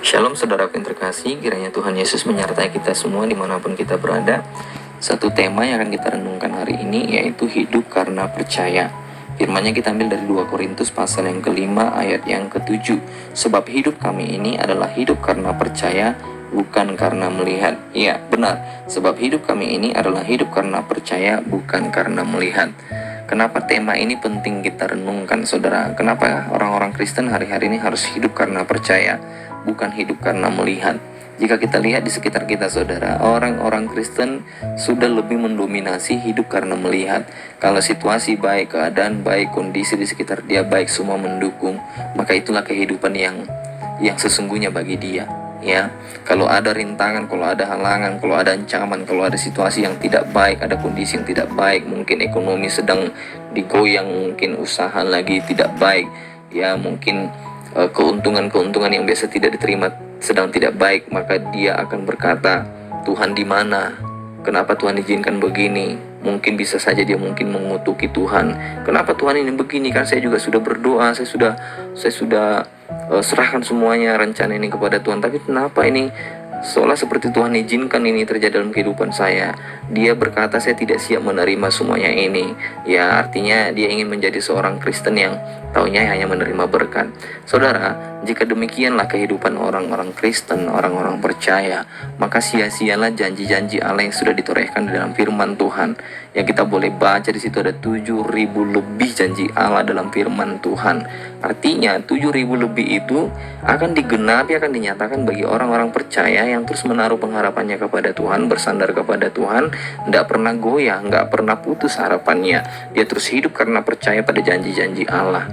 Shalom saudaraku yang terkasih, kiranya Tuhan Yesus menyertai kita semua dimanapun kita berada. Satu tema yang akan kita renungkan hari ini yaitu hidup karena percaya. Firman-Nya kita ambil dari 2 Korintus pasal yang kelima ayat yang ke-7. Sebab hidup kami ini adalah hidup karena percaya, bukan karena melihat. Ya, benar. Sebab hidup kami ini adalah hidup karena percaya, bukan karena melihat. Kenapa tema ini penting kita renungkan, saudara? Kenapa orang-orang Kristen hari-hari ini harus hidup karena percaya, bukan hidup karena melihat? Jika kita lihat di sekitar kita, saudara, orang-orang Kristen sudah lebih mendominasi hidup karena melihat. Kalau situasi baik, keadaan baik, kondisi di sekitar dia baik, semua mendukung, maka itulah kehidupan yang sesungguhnya bagi dia. Ya, kalau ada rintangan, kalau ada halangan, kalau ada ancaman, kalau ada situasi yang tidak baik, ada kondisi yang tidak baik, mungkin ekonomi sedang digoyang, mungkin usaha lagi tidak baik, ya mungkin keuntungan-keuntungan yang biasa tidak diterima sedang tidak baik, maka dia akan berkata, Tuhan di mana? Kenapa Tuhan izinkan begini? Mungkin bisa saja dia mungkin mengutuki Tuhan. Kenapa Tuhan ini begini? Kan saya juga sudah berdoa, saya sudah serahkan semuanya rencana ini kepada Tuhan. Tapi kenapa ini seolah seperti Tuhan izinkan ini terjadi dalam kehidupan saya? Dia berkata saya tidak siap menerima semuanya ini. Ya, artinya dia ingin menjadi seorang Kristen yang taunya hanya menerima berkat. Saudara, jika demikianlah kehidupan orang-orang Kristen, orang-orang percaya, maka sia-sialah janji-janji Allah yang sudah ditorehkan di dalam firman Tuhan. Yang kita boleh baca di situ ada 7.000 lebih janji Allah dalam firman Tuhan. Artinya 7.000 lebih itu akan digenapi, akan dinyatakan bagi orang-orang percaya yang terus menaruh pengharapannya kepada Tuhan, bersandar kepada Tuhan, tidak pernah goyah, nggak pernah putus harapannya. Dia terus hidup karena percaya pada janji-janji Allah.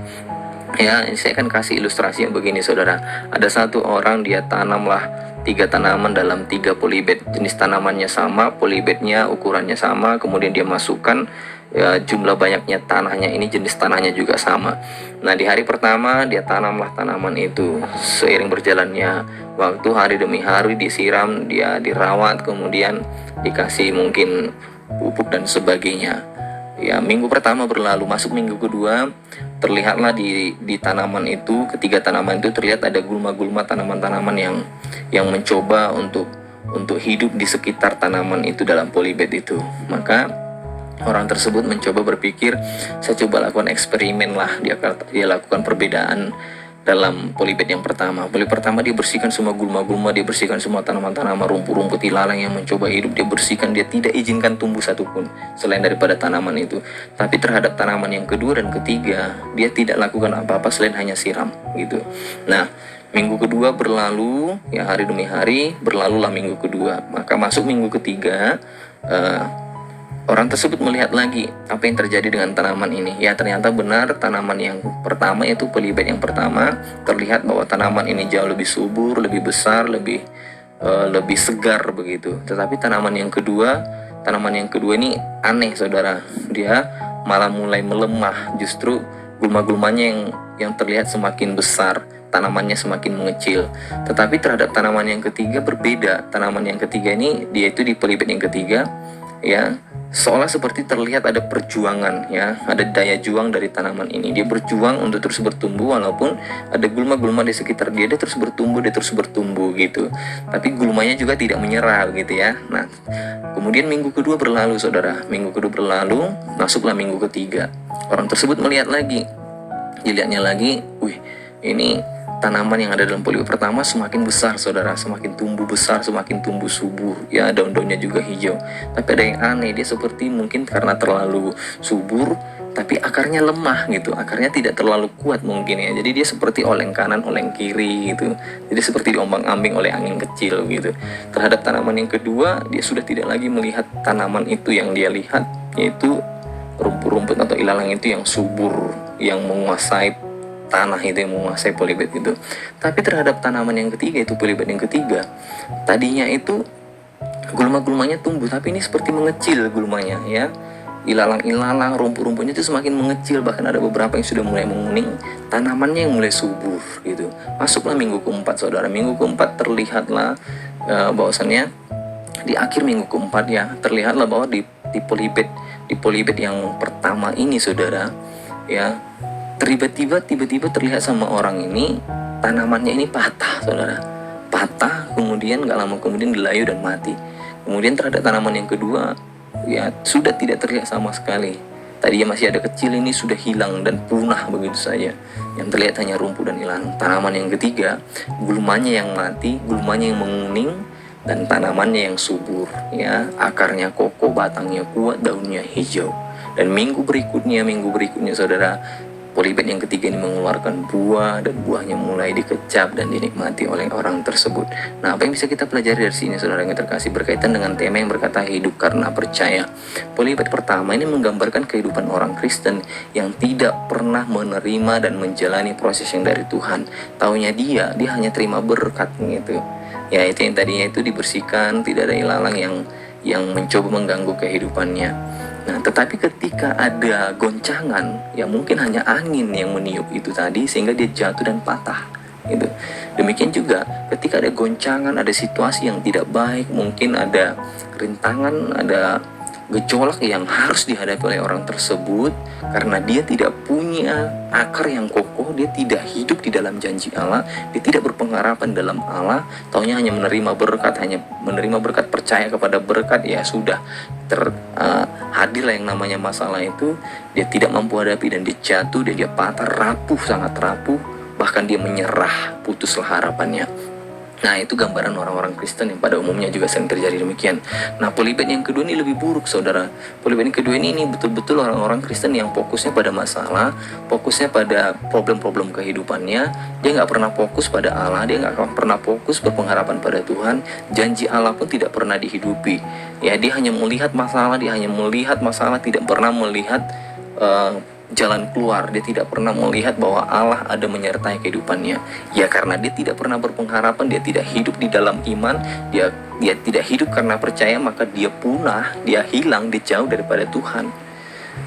Ya, saya akan kasih ilustrasi yang begini, saudara. Ada satu orang, dia tanamlah 3 tanaman dalam 3 polybag. Jenis tanamannya sama, polybagnya ukurannya sama, kemudian dia masukkan ya, jumlah banyaknya tanahnya ini, jenis tanahnya juga sama. Nah, di hari pertama dia tanamlah tanaman itu. Seiring berjalannya waktu, hari demi hari disiram, dia dirawat, kemudian dikasih mungkin pupuk dan sebagainya. Ya, minggu pertama berlalu, masuk minggu kedua, terlihatlah di tanaman itu, ketiga tanaman itu terlihat ada gulma-gulma tanaman-tanaman yang mencoba untuk hidup di sekitar tanaman itu dalam polybag itu. Maka orang tersebut mencoba berpikir, saya coba lakukan eksperimen lah. Dia lakukan perbedaan dalam polybag yang pertama. Polybag pertama dia bersihkan semua gulma-gulma, dia bersihkan semua tanaman-tanaman, rumput-rumput ilalang yang mencoba hidup, dia bersihkan, dia tidak izinkan tumbuh satupun selain daripada tanaman itu. Tapi terhadap tanaman yang kedua dan ketiga, dia tidak lakukan apa-apa selain hanya siram gitu. Nah, minggu kedua berlalu, ya hari demi hari, berlalulah minggu kedua. Maka masuk minggu ketiga, orang tersebut melihat lagi apa yang terjadi dengan tanaman ini. Ya, ternyata benar tanaman yang pertama, yaitu polybag yang pertama, terlihat bahwa tanaman ini jauh lebih subur, lebih besar, lebih segar begitu. Tetapi tanaman yang kedua ini aneh, saudara. Dia malah mulai melemah. Justru gulma-gulmanya yang terlihat semakin besar, tanamannya semakin mengecil. Tetapi terhadap tanaman yang ketiga berbeda. Tanaman yang ketiga ini, dia itu di polybag yang ketiga, ya, seolah seperti terlihat ada perjuangan, ya, ada daya juang dari tanaman ini. Dia berjuang untuk terus bertumbuh, walaupun ada gulma-gulma di sekitar dia, dia terus bertumbuh gitu. Tapi gulmanya juga tidak menyerah gitu ya. Nah, kemudian minggu kedua berlalu, saudara. Minggu kedua berlalu, masuklah minggu ketiga. Orang tersebut melihat lagi, dilihatnya lagi, ini tanaman yang ada dalam polybag pertama semakin besar, saudara, semakin tumbuh besar, semakin tumbuh subur, ya, daun-daunnya juga hijau. Tapi ada yang aneh, dia seperti mungkin karena terlalu subur, tapi akarnya lemah gitu, akarnya tidak terlalu kuat mungkin ya. Jadi dia seperti oleng kanan, oleng kiri gitu. Jadi seperti diombang-ambing oleh angin kecil gitu. Terhadap tanaman yang kedua, dia sudah tidak lagi melihat tanaman itu yang dia lihat, yaitu rumput-rumput atau ilalang itu yang subur, yang menguasai tanah itu, yang menguasai polybag itu. Tapi terhadap tanaman yang ketiga, itu polybag yang ketiga, tadinya itu gulma-gulmanya tumbuh, tapi ini seperti mengecil gulmanya, ya. Ilalang-ilalang, rumput-rumputnya itu semakin mengecil, bahkan ada beberapa yang sudah mulai menguning, tanamannya yang mulai subur gitu. Masuklah minggu keempat, saudara. Minggu keempat terlihatlah bahwasannya di akhir minggu keempat, ya, terlihatlah bahwa di polybag yang pertama ini, saudara, ya, tiba-tiba terlihat sama orang ini, tanamannya ini patah, saudara. patah, kemudian gak lama kemudian dilayu dan mati. Kemudian terhadap tanaman yang kedua, ya sudah tidak terlihat sama sekali. Tadinya masih ada kecil, ini sudah hilang dan punah begitu saja. Yang terlihat hanya rumput dan ilalang. Tanaman yang ketiga, gulmanya yang mati, gulmanya yang menguning, dan tanamannya yang subur, ya, akarnya kokoh, batangnya kuat, daunnya hijau. Dan minggu berikutnya saudara, polybed yang ketiga ini mengeluarkan buah, dan buahnya mulai dikecap dan dinikmati oleh orang tersebut. Nah, apa yang bisa kita pelajari dari sini, saudara yang terkasih, berkaitan dengan tema yang berkata hidup karena percaya. Polybed pertama ini menggambarkan kehidupan orang Kristen yang tidak pernah menerima dan menjalani proses yang dari Tuhan. Taunya dia hanya terima berkat gitu. Ya, itu yang tadinya itu dibersihkan, tidak ada ilalang yang mencoba mengganggu kehidupannya. Nah, tetapi ketika ada goncangan, ya mungkin hanya angin yang meniup itu tadi sehingga dia jatuh dan patah. Gitu. Demikian juga ketika ada goncangan, ada situasi yang tidak baik, mungkin ada rintangan, ada gejolak yang harus dihadapi oleh orang tersebut karena dia tidak punya akar yang kokoh, dia tidak hidup di dalam janji Allah, dia tidak berpengharapan dalam Allah, taunya hanya menerima berkat, percaya kepada berkat, ya sudah hadirlah yang namanya masalah itu, dia tidak mampu hadapi dan dia jatuh, dia patah, rapuh, sangat rapuh, bahkan dia menyerah, putuslah harapannya. Nah, itu gambaran orang-orang Kristen yang pada umumnya juga sering terjadi demikian. Nah, polybed yang kedua ini lebih buruk, saudara. Polybed yang kedua ini betul-betul orang-orang Kristen yang fokusnya pada masalah, fokusnya pada problem-problem kehidupannya. Dia nggak pernah fokus pada Allah, dia nggak pernah fokus berpengharapan pada Tuhan. Janji Allah pun tidak pernah dihidupi. Ya, dia hanya melihat masalah, tidak pernah melihat jalan keluar. Dia tidak pernah melihat bahwa Allah ada menyertai kehidupannya. Ya, karena dia tidak pernah berpengharapan, dia tidak hidup di dalam iman, dia tidak hidup karena percaya, maka dia punah, dia hilang, dia jauh daripada Tuhan.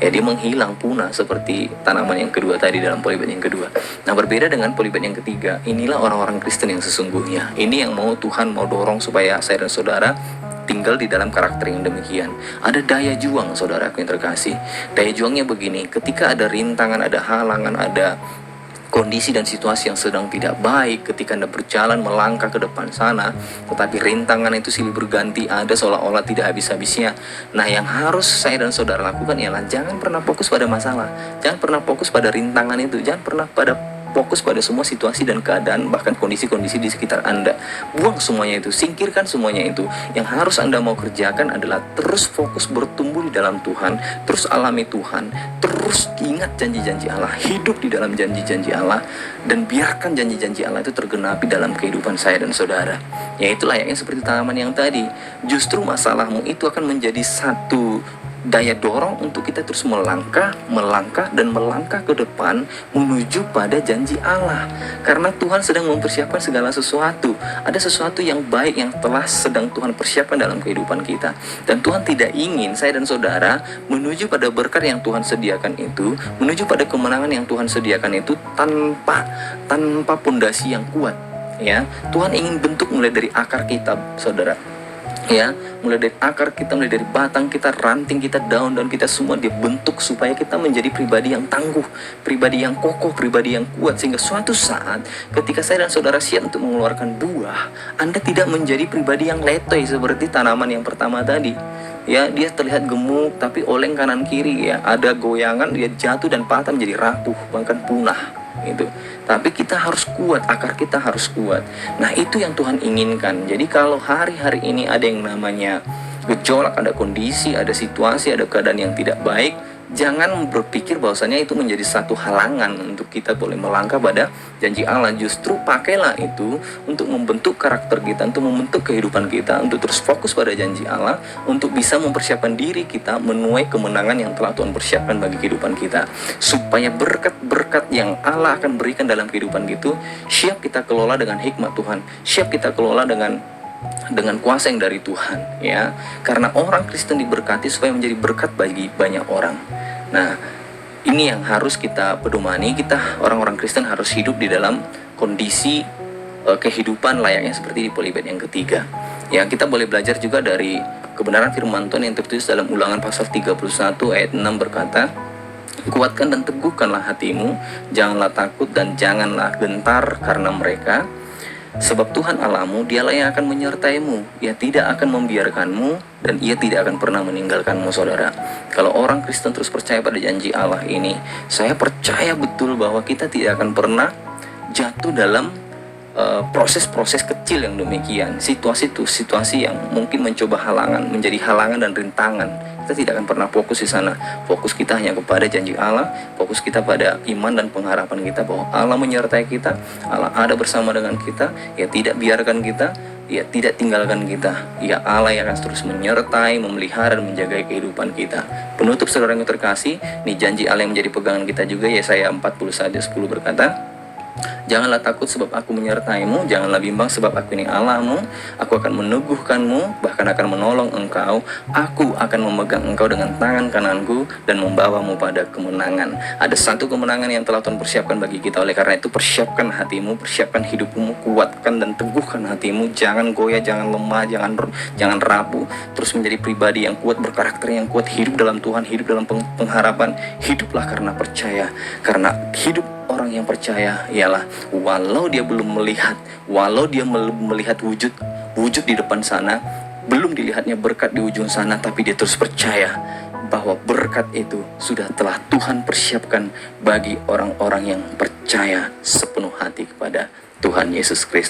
Ya, dia menghilang, punah, seperti tanaman yang kedua tadi dalam polybed yang kedua. Nah, berbeda dengan polybed yang ketiga, inilah orang-orang Kristen yang sesungguhnya. Ini yang Tuhan mau dorong supaya saya dan saudara tinggal di dalam karakter yang demikian. Ada daya juang, saudaraku yang terkasih. Daya juangnya begini, ketika ada rintangan, ada halangan, ada kondisi dan situasi yang sedang tidak baik, ketika Anda berjalan melangkah ke depan sana, tetapi rintangan itu silih berganti, ada seolah-olah tidak habis-habisnya. Nah, yang harus saya dan saudara lakukan ialah jangan pernah fokus pada masalah, jangan pernah fokus pada rintangan itu, jangan pernah fokus pada semua situasi dan keadaan, bahkan kondisi-kondisi di sekitar Anda. Buang semuanya itu, singkirkan semuanya itu. Yang harus Anda mau kerjakan adalah terus fokus bertumbuh di dalam Tuhan, terus alami Tuhan, terus ingat janji-janji Allah, hidup di dalam janji-janji Allah, dan biarkan janji-janji Allah itu tergenapi dalam kehidupan saya dan saudara. Ya, itu layaknya seperti tanaman yang tadi. Justru masalahmu itu akan menjadi satu daya dorong untuk kita terus melangkah ke depan menuju pada janji Allah. Karena Tuhan sedang mempersiapkan segala sesuatu. Ada sesuatu yang baik yang telah sedang Tuhan persiapkan dalam kehidupan kita. Dan Tuhan tidak ingin saya dan saudara menuju pada berkat yang Tuhan sediakan itu, menuju pada kemenangan yang Tuhan sediakan itu tanpa pondasi yang kuat. Ya, Tuhan ingin bentuk mulai dari akar kita, saudara. Ya, mulai dari akar kita, mulai dari batang kita, ranting kita, daun kita, semua dia bentuk supaya kita menjadi pribadi yang tangguh, pribadi yang kokoh, pribadi yang kuat, sehingga suatu saat ketika saya dan saudara siap untuk mengeluarkan buah, Anda tidak menjadi pribadi yang letoy seperti tanaman yang pertama tadi. Ya, dia terlihat gemuk tapi oleng kanan kiri, ya, ada goyangan, dia jatuh dan patah menjadi rapuh, bahkan punah gitu. Tapi kita harus kuat, akar kita harus kuat. Nah, itu yang Tuhan inginkan. Jadi kalau hari-hari ini ada yang namanya gejolak, ada kondisi, ada situasi, ada keadaan yang tidak baik, jangan berpikir bahwasanya itu menjadi satu halangan untuk kita boleh melangkah pada janji Allah. Justru pakailah itu untuk membentuk karakter kita, untuk membentuk kehidupan kita, untuk terus fokus pada janji Allah, untuk bisa mempersiapkan diri kita menuai kemenangan yang telah Tuhan persiapkan bagi kehidupan kita. Supaya berkat-berkat yang Allah akan berikan dalam kehidupan itu siap kita kelola dengan hikmat Tuhan, siap kita kelola dengan kuasa yang dari Tuhan, ya. Karena orang Kristen diberkati supaya menjadi berkat bagi banyak orang. Nah, ini yang harus kita pedomani. Kita orang-orang Kristen harus hidup di dalam kondisi kehidupan layaknya seperti di polybed yang ketiga. Ya, kita boleh belajar juga dari kebenaran firman Tuhan yang tertulis dalam Ulangan pasal 31 ayat 6 berkata, "Kuatkan dan teguhkanlah hatimu, janganlah takut dan janganlah gentar karena mereka. Sebab Tuhan Allahmu, dialah yang akan menyertaimu. Ia tidak akan membiarkanmu dan ia tidak akan pernah meninggalkanmu, saudara. Kalau orang Kristen terus percaya pada janji Allah ini, saya percaya betul bahwa kita tidak akan pernah jatuh dalam proses-proses kecil yang demikian, situasi yang mungkin mencoba menjadi halangan dan rintangan. Kita tidak akan pernah fokus di sana. Fokus kita hanya kepada janji Allah, fokus kita pada iman dan pengharapan kita bahwa Allah menyertai kita, Allah ada bersama dengan kita, ya tidak biarkan kita, ya tidak tinggalkan kita. Ya Allah yang akan terus menyertai, memelihara dan menjaga kehidupan kita. Penutup saudara yang terkasih, ini janji Allah yang menjadi pegangan kita juga. Yesaya 41:10 berkata, janganlah takut sebab aku menyertaimu, janganlah bimbang sebab aku ini Allahmu, aku akan meneguhkanmu, bahkan akan menolong engkau, aku akan memegang engkau dengan tangan kananku dan membawamu pada kemenangan. Ada satu kemenangan yang telah Tuhan persiapkan bagi kita, oleh karena itu persiapkan hatimu, persiapkan hidupmu, kuatkan dan teguhkan hatimu, jangan goyah, jangan lemah, jangan rapuh, terus menjadi pribadi yang kuat, berkarakter yang kuat, hidup dalam Tuhan, hidup dalam pengharapan, hiduplah karena percaya, karena hidup orang yang percaya ialah walau dia belum melihat, walau dia melihat wujud di depan sana, belum dilihatnya berkat di ujung sana, tapi dia terus percaya bahwa berkat itu sudah telah Tuhan persiapkan bagi orang-orang yang percaya sepenuh hati kepada Tuhan Yesus Kristus.